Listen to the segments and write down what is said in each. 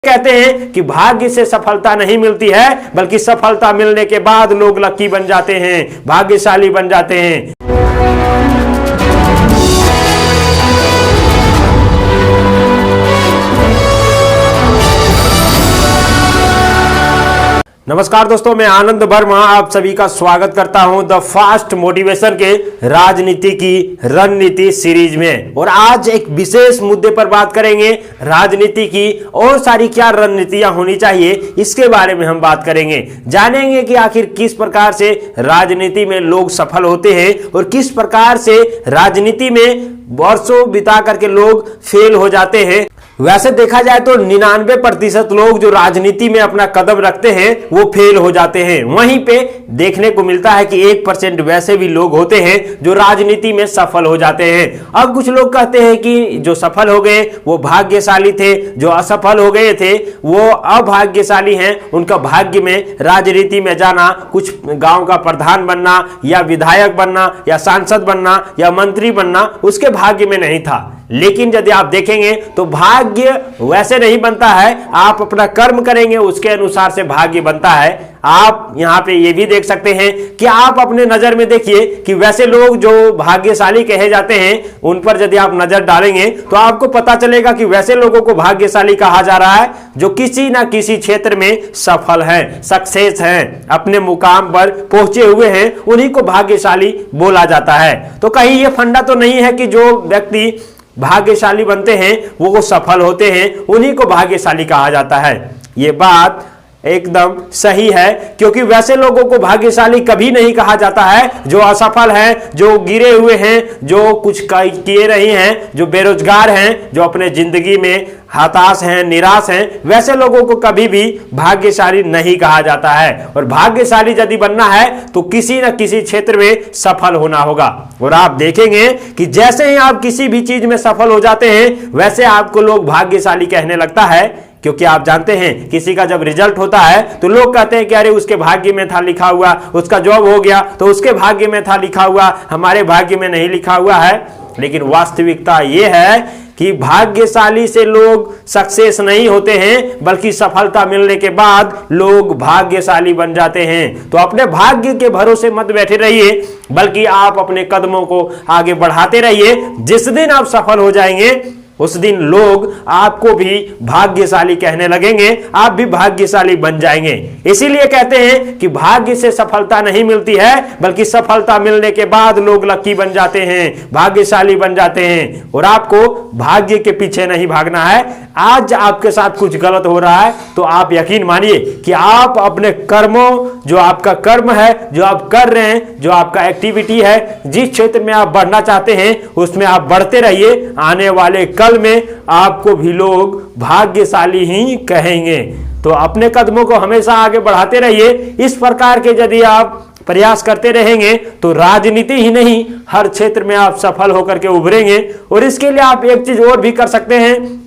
कहते हैं कि भाग्य से सफलता नहीं मिलती है, बल्कि सफलता मिलने के बाद लोग लकी बन जाते हैं, भाग्यशाली बन जाते हैं। नमस्कार दोस्तों, मैं आनंद वर्मा आप सभी का स्वागत करता हूं द फास्ट मोटिवेशन के राजनीति की रणनीति सीरीज में। और आज एक विशेष मुद्दे पर बात करेंगे। राजनीति की और सारी क्या रणनीतियां होनी चाहिए, इसके बारे में हम बात करेंगे। जानेंगे कि आखिर किस प्रकार से राजनीति में लोग सफल होते हैं और किस प्रकार से राजनीति में वर्षों बिता करके लोग फेल हो जाते हैं। वैसे देखा जाए तो 99% लोग जो राजनीति में अपना कदम रखते हैं वो फेल हो जाते हैं। वहीं पे देखने को मिलता है कि 1% वैसे भी लोग होते हैं जो राजनीति में सफल हो जाते हैं। अब कुछ लोग कहते हैं कि जो सफल हो गए वो भाग्यशाली थे, जो असफल हो गए थे वो अभाग्यशाली हैं। उनका भाग्य में राजनीति में जाना, कुछ गांव का प्रधान बनना या विधायक बनना या सांसद बनना या मंत्री बनना उसके भाग्य में नहीं था। लेकिन यदि आप देखेंगे तो भाग्य वैसे नहीं बनता है, आप अपना कर्म करेंगे उसके अनुसार से भाग्य बनता है। आप यहां पे ये भी देख सकते हैं कि आप अपने नजर में देखिए कि वैसे लोग जो भाग्यशाली कहे जाते हैं उन पर यदि आप नजर डालेंगे तो आपको पता चलेगा कि वैसे लोगों को भाग्यशाली कहा जा रहा है जो किसी ना किसी क्षेत्र में सफल हैं, सक्सेस हैं, अपने मुकाम पर पहुंचे हुए हैं, उन्हीं को भाग्यशाली बोला जाता है। तो कहीं ये फंडा तो नहीं है कि जो व्यक्ति भाग्यशाली बनते हैं वो सफल होते हैं, उन्हीं को भाग्यशाली कहा जाता है। ये बात एकदम सही है, क्योंकि वैसे लोगों को भाग्यशाली कभी नहीं कहा जाता है जो असफल हैं, जो गिरे हुए हैं, जो कुछ किए नहीं हैं, जो बेरोजगार हैं, जो अपने जिंदगी में हताश हैं, निराश हैं। वैसे लोगों को कभी भी भाग्यशाली नहीं कहा जाता है। और भाग्यशाली यदि बनना है तो किसी न किसी क्षेत्र में सफल होना होगा। और आप देखेंगे कि जैसे ही आप किसी भी चीज में सफल हो जाते हैं वैसे आपको लोग भाग्यशाली कहने लगता है। क्योंकि आप जानते हैं किसी का जब रिजल्ट होता है तो लोग कहते हैं कि अरे उसके भाग्य में था लिखा हुआ, उसका जॉब हो गया तो उसके भाग्य में था लिखा हुआ, हमारे भाग्य में नहीं लिखा हुआ है। लेकिन वास्तविकता यह है कि भाग्यशाली से लोग सक्सेस नहीं होते हैं, बल्कि सफलता मिलने के बाद लोग भाग्यशाली बन जाते हैं। तो अपने भाग्य के भरोसे मत बैठे रहिए, बल्कि आप अपने कदमों को आगे बढ़ाते रहिए। जिस दिन आप सफल हो जाएंगे उस दिन लोग आपको भी भाग्यशाली कहने लगेंगे, आप भी भाग्यशाली बन जाएंगे। इसीलिए कहते हैं कि भाग्य से सफलता नहीं मिलती है, बल्कि सफलता मिलने के बाद लोग लकी बन जाते हैं, भाग्यशाली बन जाते हैं। और आपको भाग्य के पीछे नहीं भागना है। आज आपके साथ कुछ गलत हो रहा है तो आप यकीन मानिए कि आप अपने कर्मों, जो आपका कर्म है, जो आप कर रहे हैं, जो आपका एक्टिविटी है, जिस क्षेत्र में आप बढ़ना चाहते हैं उसमें आप बढ़ते रहिए। आने वाले कल में आपको भी लोग भाग्यशाली ही कहेंगे। तो अपने कदमों को हमेशा आगे बढ़ाते रहिए। इस प्रकार के यदि आप प्रयास करते रहेंगे तो राजनीति ही नहीं हर क्षेत्र में आप सफल होकर के उभरेंगे। और इसके लिए आप एक चीज और भी कर सकते हैं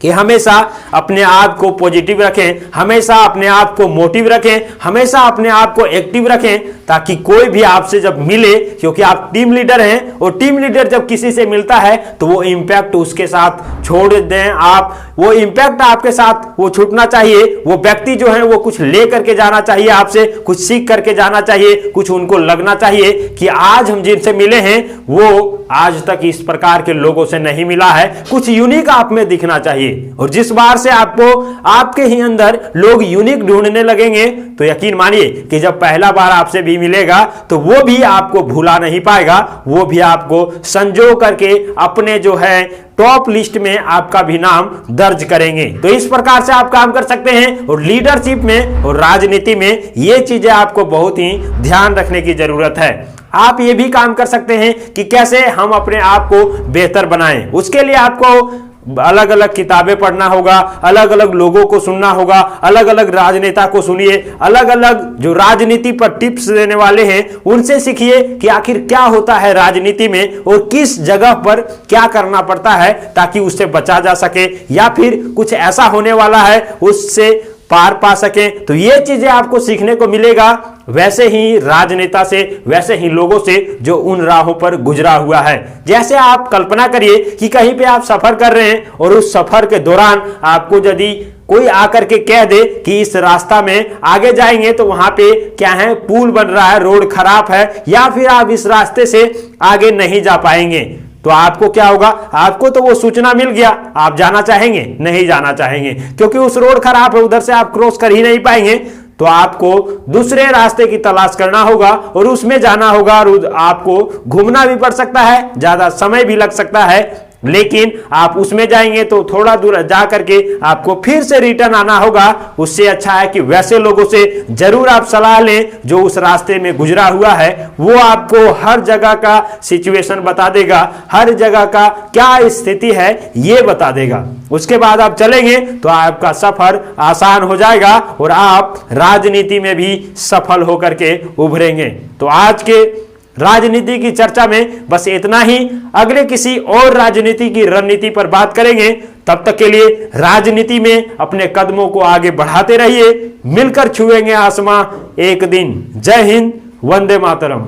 कि हमेशा अपने आप को पॉजिटिव रखें, हमेशा अपने आप को मोटिव रखें, हमेशा अपने आप को एक्टिव रखें, ताकि कोई भी आपसे जब मिले, क्योंकि आप टीम लीडर हैं और टीम लीडर जब किसी से मिलता है तो वो इंपैक्ट उसके साथ छोड़ दें आप। वो इंपैक्ट आपके साथ वो छूटना चाहिए। वो व्यक्ति जो है वो कुछ ले करके जाना चाहिए, आपसे कुछ सीख करके जाना चाहिए, कुछ उनको लगना चाहिए कि आज हम जिनसे मिले हैं वो आज तक इस प्रकार के लोगों से नहीं मिला है। कुछ यूनिक आप में दिखना चाहिए। और जिस बार से आपको आपके ही अंदर लोग यूनिक ढूंढने लगेंगे तो यकीन मानिए कि जब पहला बार आपसे भी मिलेगा तो वो भी आपको भूला नहीं पाएगा, वो भी आपको संजो करके अपने जो है टॉप लिस्ट में आपका भी नाम दर्ज करेंगे। तो इस प्रकार से आप काम कर सकते हैं। और लीडरशिप में और राजनीति में ये चीजें आपको बहुत ही ध्यान रखने की जरूरत है। आप ये भी काम कर सकते हैं कि कैसे हम अपने आप को बेहतर बनाएं। उसके लिए आपको अलग अलग किताबें पढ़ना होगा, अलग अलग लोगों को सुनना होगा, अलग अलग राजनेता को सुनिए, अलग अलग जो राजनीति पर टिप्स देने वाले हैं उनसे सीखिए कि आखिर क्या होता है राजनीति में और किस जगह पर क्या करना पड़ता है ताकि उससे बचा जा सके, या फिर कुछ ऐसा होने वाला है उससे पार पा सकें। तो ये चीजें आपको सीखने को मिलेगा वैसे ही राजनेता से, वैसे ही लोगों से जो उन राहों पर गुजरा हुआ है। जैसे आप कल्पना करिए कि कहीं पे आप सफर कर रहे हैं और उस सफर के दौरान आपको यदि कोई आकर के कह दे कि इस रास्ता में आगे जाएंगे तो वहां पे क्या है, पुल बन रहा है, रोड खराब है, या फिर आप इस रास्ते से आगे नहीं जा पाएंगे, तो आपको क्या होगा, आपको तो वो सूचना मिल गया, आप जाना चाहेंगे, नहीं जाना चाहेंगे, क्योंकि उस रोड खराब है, उधर से आप क्रॉस कर ही नहीं पाएंगे, तो आपको दूसरे रास्ते की तलाश करना होगा और उसमें जाना होगा, और आपको घूमना भी पड़ सकता है, ज्यादा समय भी लग सकता है, लेकिन आप उसमें जाएंगे तो थोड़ा दूर जा करके आपको फिर से रिटर्न आना होगा। उससे अच्छा है कि वैसे लोगों से जरूर आप सलाह लें जो उस रास्ते में गुजरा हुआ है, वो आपको हर जगह का सिचुएशन बता देगा, हर जगह का क्या स्थिति है ये बता देगा। उसके बाद आप चलेंगे तो आपका सफर आसान हो जाएगा और आप राजनीति में भी सफल होकर के उभरेंगे। तो आज के राजनीति की चर्चा में बस इतना ही, अगले किसी और राजनीति की रणनीति पर बात करेंगे। तब तक के लिए राजनीति में अपने कदमों को आगे बढ़ाते रहिए, मिलकर छुएंगे आसमां एक दिन। जय हिंद, वंदे मातरम।